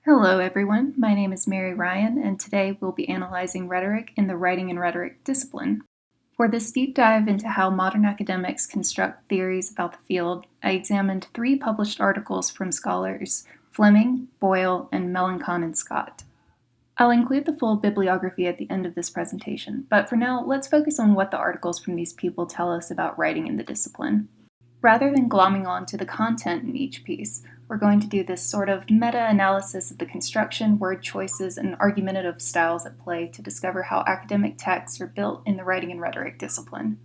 Hello everyone, my name is Mary Ryan, and today we'll be analyzing rhetoric in the writing and rhetoric discipline. For this deep dive into how modern academics construct theories about the field, I examined 3 published articles from scholars Fleming, Boyle, and Melancon and Scott. I'll include the full bibliography at the end of this presentation, but for now, let's focus on what the articles from these people tell us about writing in the discipline. Rather than glomming on to the content in each piece, we're going to do this sort of meta-analysis of the construction, word choices, and argumentative styles at play to discover how academic texts are built in the writing and rhetoric discipline.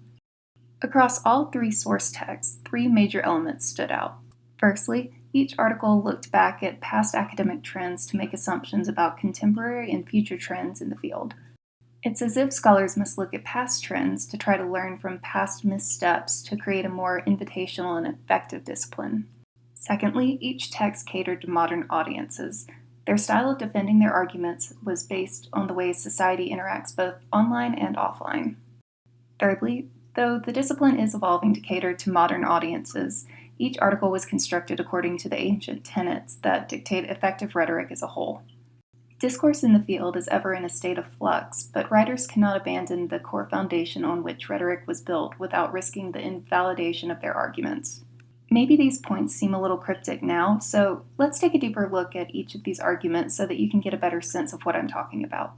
Across all 3 source texts, 3 major elements stood out. Firstly, each article looked back at past academic trends to make assumptions about contemporary and future trends in the field. It's as if scholars must look at past trends to try to learn from past missteps to create a more invitational and effective discipline. Secondly, each text catered to modern audiences. Their style of defending their arguments was based on the ways society interacts both online and offline. Thirdly, though the discipline is evolving to cater to modern audiences, each article was constructed according to the ancient tenets that dictate effective rhetoric as a whole. Discourse in the field is ever in a state of flux, but writers cannot abandon the core foundation on which rhetoric was built without risking the invalidation of their arguments. Maybe these points seem a little cryptic now, so let's take a deeper look at each of these arguments so that you can get a better sense of what I'm talking about.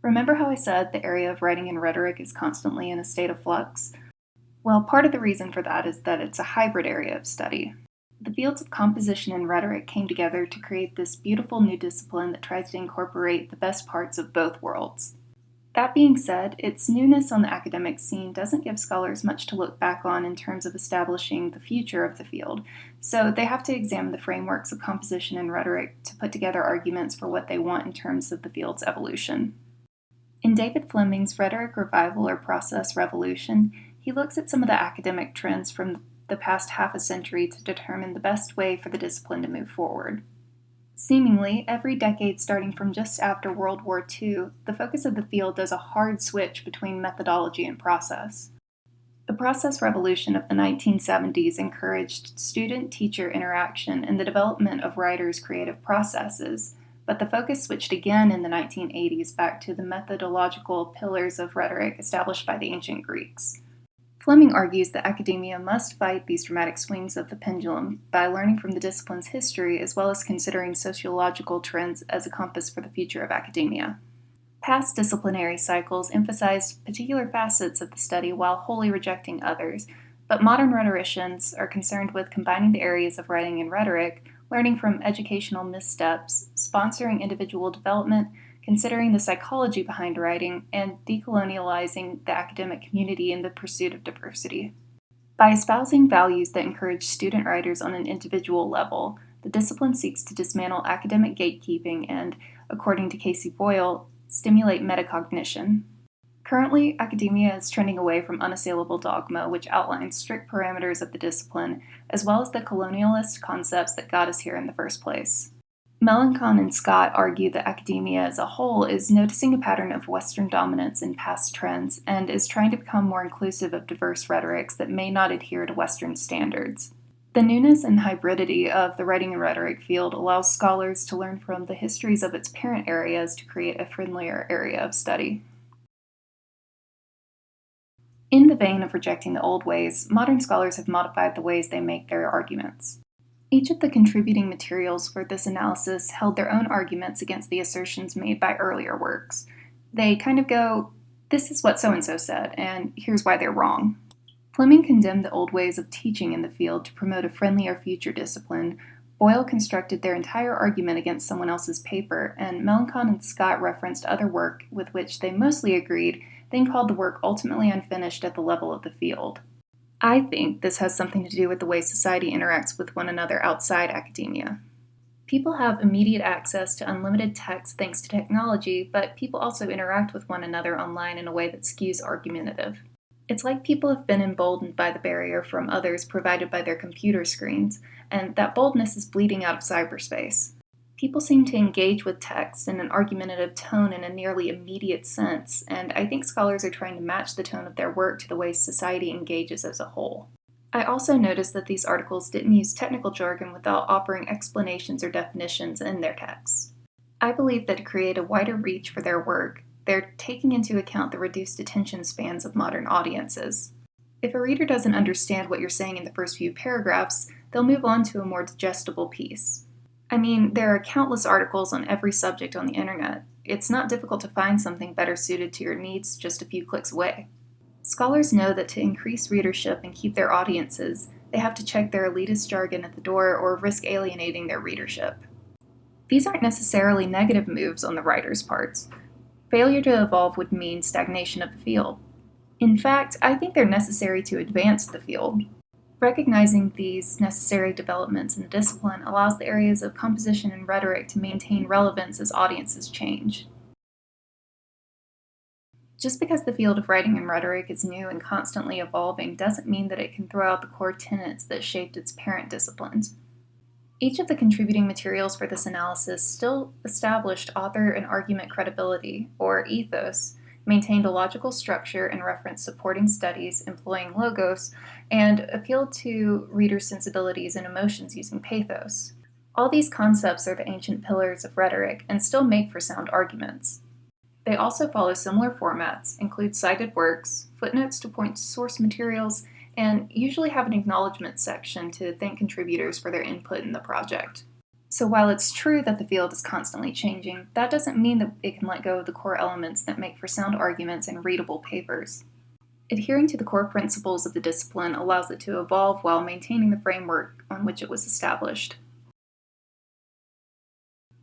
Remember how I said the area of writing and rhetoric is constantly in a state of flux? Well, part of the reason for that is that it's a hybrid area of study. The fields of composition and rhetoric came together to create this beautiful new discipline that tries to incorporate the best parts of both worlds. That being said, its newness on the academic scene doesn't give scholars much to look back on in terms of establishing the future of the field, so they have to examine the frameworks of composition and rhetoric to put together arguments for what they want in terms of the field's evolution. In David Fleming's Rhetoric Revival or Process Revolution, he looks at some of the academic trends from the past half a century to determine the best way for the discipline to move forward. Seemingly, every decade starting from just after World War II, the focus of the field does a hard switch between methodology and process. The process revolution of the 1970s encouraged student-teacher interaction and the development of writers' creative processes, but the focus switched again in the 1980s back to the methodological pillars of rhetoric established by the ancient Greeks. Fleming argues that academia must fight these dramatic swings of the pendulum by learning from the discipline's history as well as considering sociological trends as a compass for the future of academia. Past disciplinary cycles emphasized particular facets of the study while wholly rejecting others, but modern rhetoricians are concerned with combining the areas of writing and rhetoric, learning from educational missteps, sponsoring individual development, considering the psychology behind writing, and decolonializing the academic community in the pursuit of diversity. By espousing values that encourage student writers on an individual level, the discipline seeks to dismantle academic gatekeeping and, according to Casey Boyle, stimulate metacognition. Currently, academia is trending away from unassailable dogma, which outlines strict parameters of the discipline, as well as the colonialist concepts that got us here in the first place. Melancon and Scott argue that academia as a whole is noticing a pattern of Western dominance in past trends and is trying to become more inclusive of diverse rhetorics that may not adhere to Western standards. The newness and hybridity of the writing and rhetoric field allows scholars to learn from the histories of its parent areas to create a friendlier area of study. In the vein of rejecting the old ways, modern scholars have modified the ways they make their arguments. Each of the contributing materials for this analysis held their own arguments against the assertions made by earlier works. They kind of go, this is what so-and-so said, and here's why they're wrong. Fleming condemned the old ways of teaching in the field to promote a friendlier future discipline. Boyle constructed their entire argument against someone else's paper, and Melancon and Scott referenced other work with which they mostly agreed, then called the work ultimately unfinished at the level of the field. I think this has something to do with the way society interacts with one another outside academia. People have immediate access to unlimited text thanks to technology, but people also interact with one another online in a way that skews argumentative. It's like people have been emboldened by the barrier from others provided by their computer screens, and that boldness is bleeding out of cyberspace. People seem to engage with text in an argumentative tone in a nearly immediate sense, and I think scholars are trying to match the tone of their work to the way society engages as a whole. I also noticed that these articles didn't use technical jargon without offering explanations or definitions in their text. I believe that to create a wider reach for their work, they're taking into account the reduced attention spans of modern audiences. If a reader doesn't understand what you're saying in the first few paragraphs, they'll move on to a more digestible piece. I mean, there are countless articles on every subject on the internet. It's not difficult to find something better suited to your needs just a few clicks away. Scholars know that to increase readership and keep their audiences, they have to check their elitist jargon at the door or risk alienating their readership. These aren't necessarily negative moves on the writer's parts. Failure to evolve would mean stagnation of the field. In fact, I think they're necessary to advance the field. Recognizing these necessary developments in the discipline allows the areas of composition and rhetoric to maintain relevance as audiences change. Just because the field of writing and rhetoric is new and constantly evolving doesn't mean that it can throw out the core tenets that shaped its parent disciplines. Each of the contributing materials for this analysis still established author and argument credibility, or ethos, maintained a logical structure and referenced supporting studies employing logos, and appealed to reader sensibilities and emotions using pathos. All these concepts are the ancient pillars of rhetoric and still make for sound arguments. They also follow similar formats, include cited works, footnotes to point to source materials, and usually have an acknowledgement section to thank contributors for their input in the project. So while it's true that the field is constantly changing, that doesn't mean that it can let go of the core elements that make for sound arguments and readable papers. Adhering to the core principles of the discipline allows it to evolve while maintaining the framework on which it was established.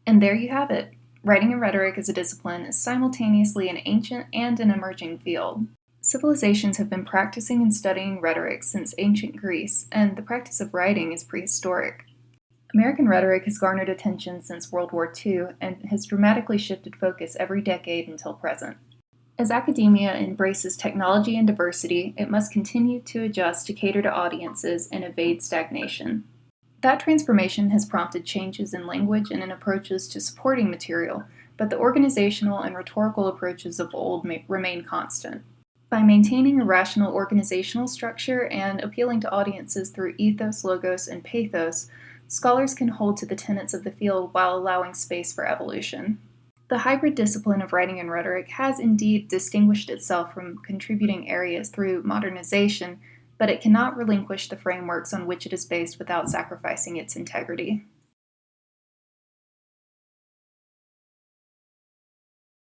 And there you have it. Writing and rhetoric as a discipline is simultaneously an ancient and an emerging field. Civilizations have been practicing and studying rhetoric since ancient Greece, and the practice of writing is prehistoric. American rhetoric has garnered attention since World War II and has dramatically shifted focus every decade until present. As academia embraces technology and diversity, it must continue to adjust to cater to audiences and evade stagnation. That transformation has prompted changes in language and in approaches to supporting material, but the organizational and rhetorical approaches of old remain constant. By maintaining a rational organizational structure and appealing to audiences through ethos, logos, and pathos, scholars can hold to the tenets of the field while allowing space for evolution. The hybrid discipline of writing and rhetoric has indeed distinguished itself from contributing areas through modernization, but it cannot relinquish the frameworks on which it is based without sacrificing its integrity.